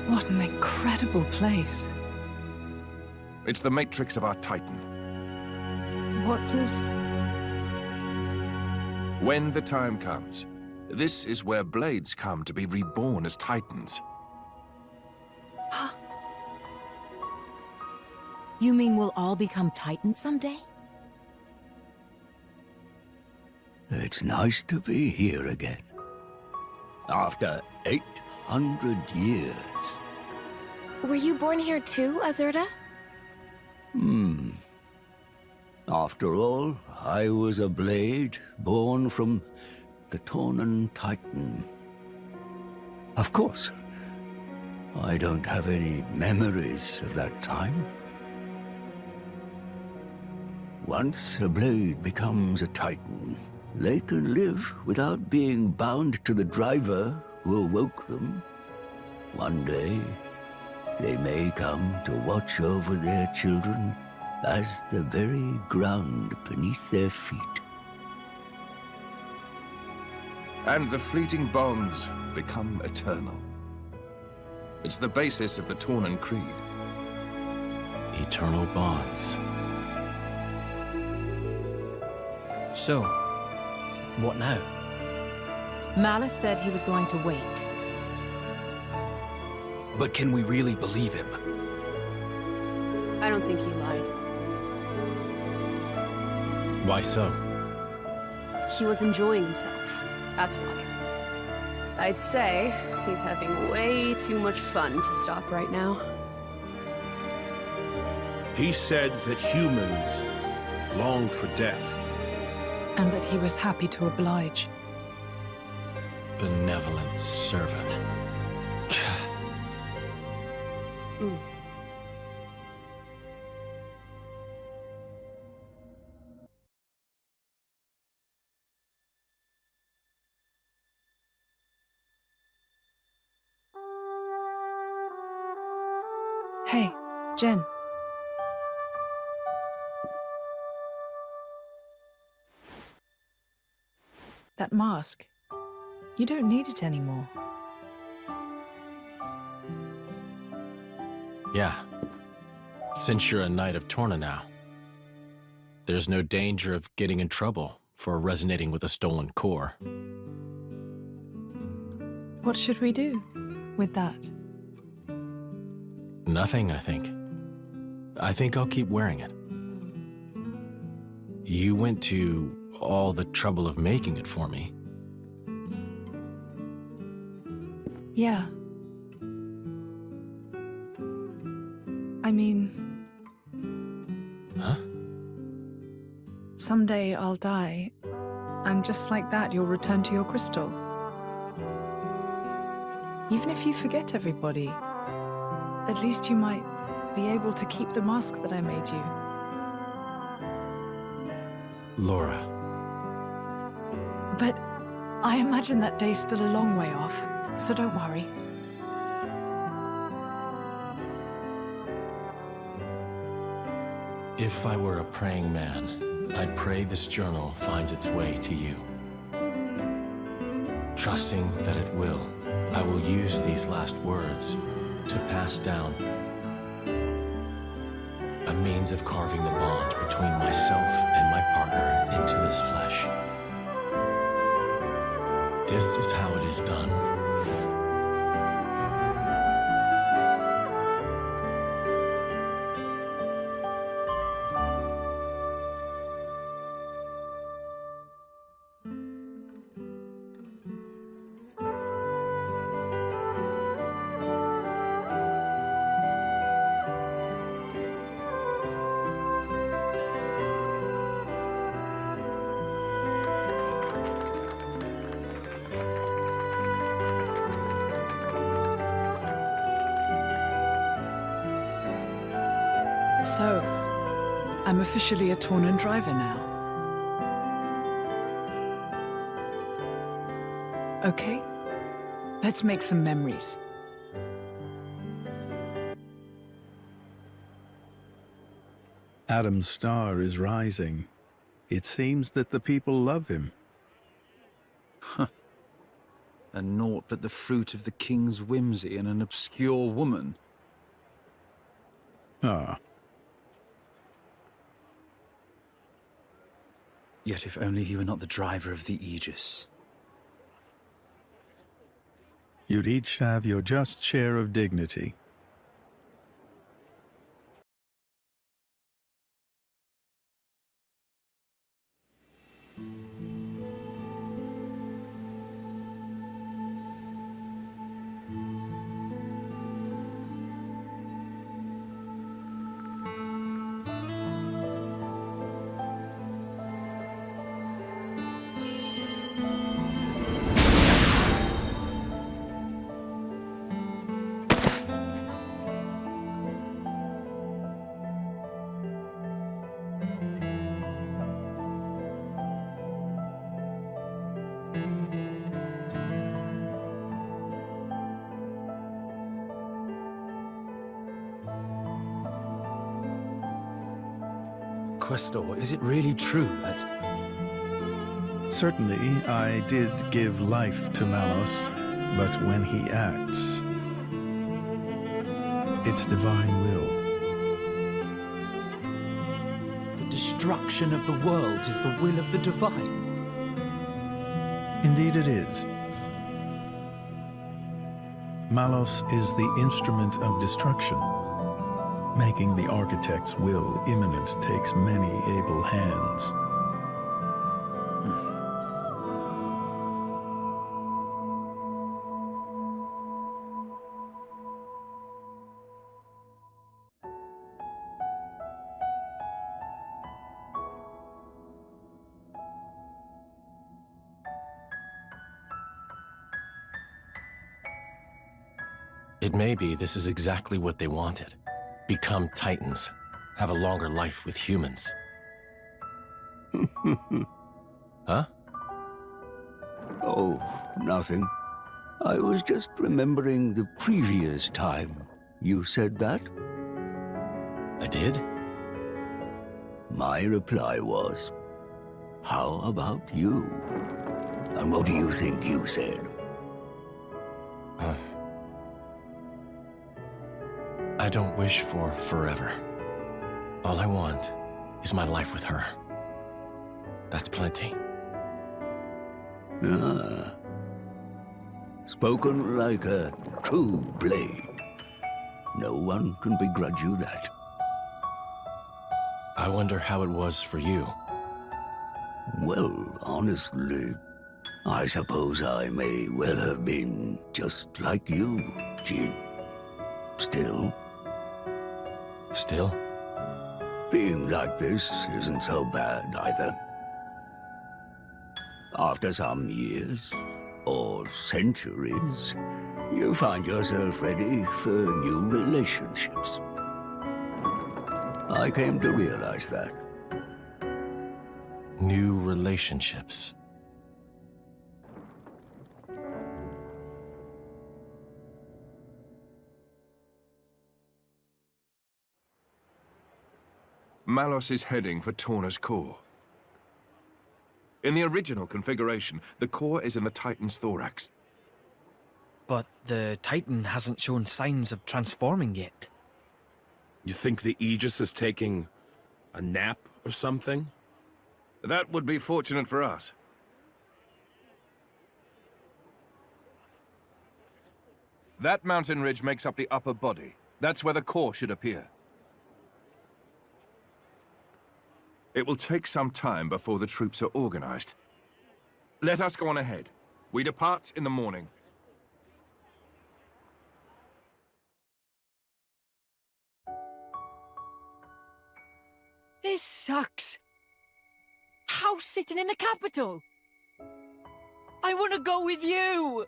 What an incredible place. It's the matrix of our Titan. What does... When the time comes, this is where blades come to be reborn as Titans. You mean we'll all become Titans someday? It's nice to be here again. After 800 years. Were you born here too, Azurda? After all, I was a blade born from the Tornan Titan. Of course, I don't have any memories of that time. Once a blade becomes a Titan, they can live without being bound to the driver who awoke them. One day, they may come to watch over their children as the very ground beneath their feet. And the fleeting bonds become eternal. It's the basis of the Tornan Creed. Eternal bonds. So, what now? Malice said he was going to wait. But can we really believe him? I don't think he lied. Why so? He was enjoying himself. That's why. I'd say he's having way too much fun to stop right now. He said that humans long for death. And that he was happy to oblige. Benevolent servant. Hey, Jen. That mask. You don't need it anymore. Yeah. Since you're a Knight of Torna now, there's no danger of getting in trouble for resonating with a stolen core. What should we do with that? Nothing, I think. I think I'll keep wearing it. You went to all the trouble of making it for me. Yeah. I mean... Huh? Someday I'll die, and just like that you'll return to your crystal. Even if you forget everybody, at least you might be able to keep the mask that I made you. Laura. But I imagine that day's still a long way off, so don't worry. If I were a praying man, I'd pray this journal finds its way to you. Trusting that it will, I will use these last words to pass down a means of carving the bond between myself and my partner into this flesh. This is how it is done. So, I'm officially a Tornan driver now. Okay, let's make some memories. Adam's star is rising. It seems that the people love him. and naught but the fruit of the king's whimsy and an obscure woman. Ah, Yet if only he were not the driver of the Aegis. you'd each have your just share of dignity. Questor, is it really true that... Certainly, I did give life to Malos, but when he acts, it's divine will. The destruction of the world is the will of the divine. Indeed it is. Malos is the instrument of destruction. Making the architect's will imminent takes many able hands. It may be this is exactly what they wanted. Become Titans. Have a longer life with humans. Huh? Oh, nothing. I was just remembering the previous time you said that. I did? My reply was, how about you? And what do you think you said? I don't wish for forever. All I want is my life with her. That's plenty. Ah. Spoken like a true blade. No one can begrudge you that. I wonder how it was for you. Well, honestly, I suppose I may well have been just like you, Jin. Still, being like this isn't so bad either. After some years, or centuries, you find yourself ready for new relationships. I came to realize that. New relationships. Malos is heading for Torna's core. In the original configuration, the core is in the Titan's thorax. But the Titan hasn't shown signs of transforming yet. You think the Aegis is taking a nap or something? That would be fortunate for us. That mountain ridge makes up the upper body. That's where the core should appear. It will take some time before the troops are organized. Let us go on ahead. We depart in the morning. This sucks. House sitting in the capital. I want to go with you.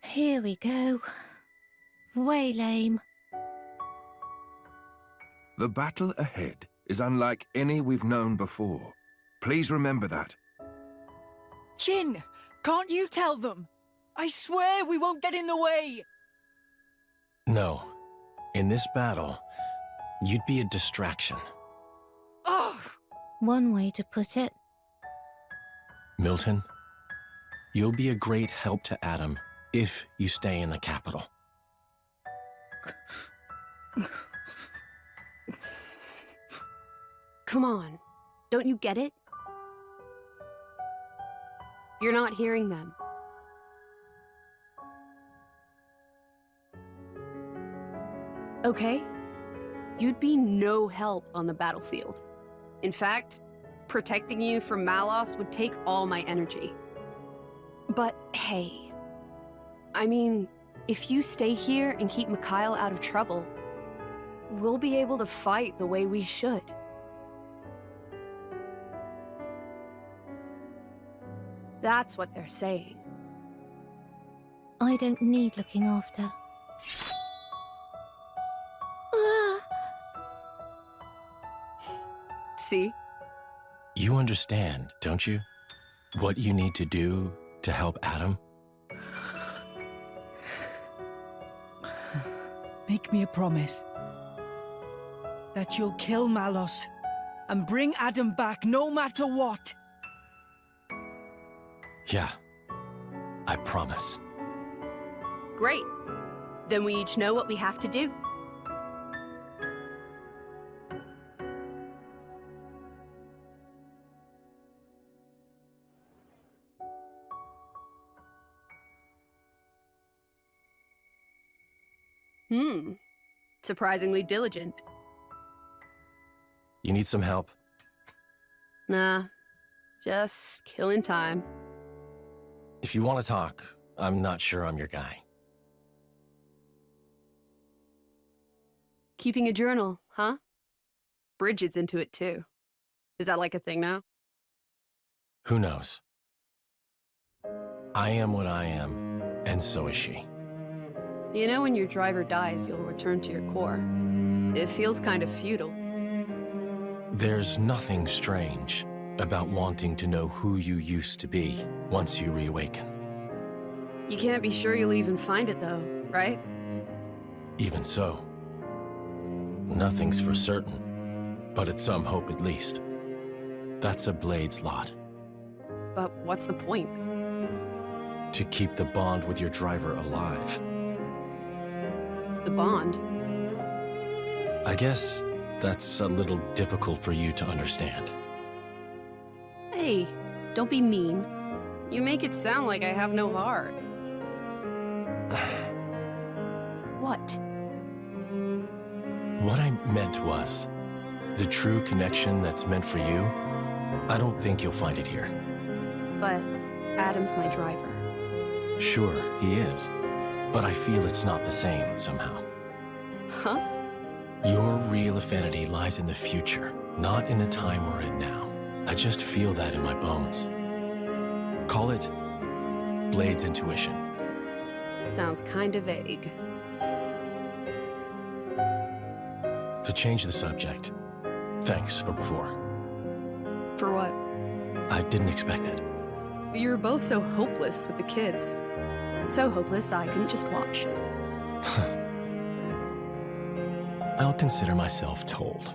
Here we go. Way lame. The battle ahead is unlike any we've known before. Please remember that. Jin, can't you tell them? I swear we won't get in the way. No. In this battle, you'd be a distraction. Ugh! One way to put it. Milton, You'll be a great help to Adam if you stay in the capital. Come on. Don't you get it? You're not hearing them. Okay? You'd be no help on the battlefield. In fact, protecting you from Malos would take all my energy. But hey, I mean, if you stay here and keep Mikhail out of trouble, we'll be able to fight the way we should. That's what they're saying. I don't need looking after. See? You understand, don't you? What you need to do to help Adam? Make me a promise that you'll kill Malos and bring Adam back no matter what. Yeah, I promise. Great. Then we each know what we have to do. Surprisingly diligent. You need some help? Nah, just killing time. If you want to talk, I'm not sure I'm your guy. Keeping a journal, huh? Bridget's into it too. Is that like a thing now? Who knows? I am what I am, and so is she. You know, when your driver dies, you'll return to your core. It feels kind of futile. There's nothing strange about wanting to know who you used to be once you reawaken. You can't be sure you'll even find it though, right? Even so, nothing's for certain, but it's some hope at least. That's a Blade's lot. But what's the point? To keep the bond with your driver alive. The bond? I guess that's a little difficult for you to understand. Hey, don't be mean. You make it sound like I have no heart. What? What I meant was, the true connection that's meant for you, I don't think you'll find it here. But Adam's my driver. Sure, he is. But I feel it's not the same somehow. Huh? Your real affinity lies in the future, not in the time we're in now. I just feel that in my bones. Call it Blade's intuition. Sounds kind of vague. To change the subject, thanks for before. For what? I didn't expect it. You were both so hopeless with the kids. So hopeless I couldn't just watch. I'll consider myself told.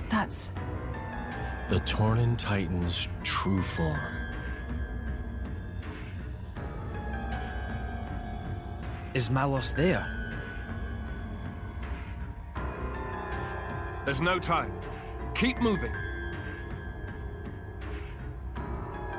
That's... The Tornan Titan's true form. Is Malos there? There's no time. Keep moving.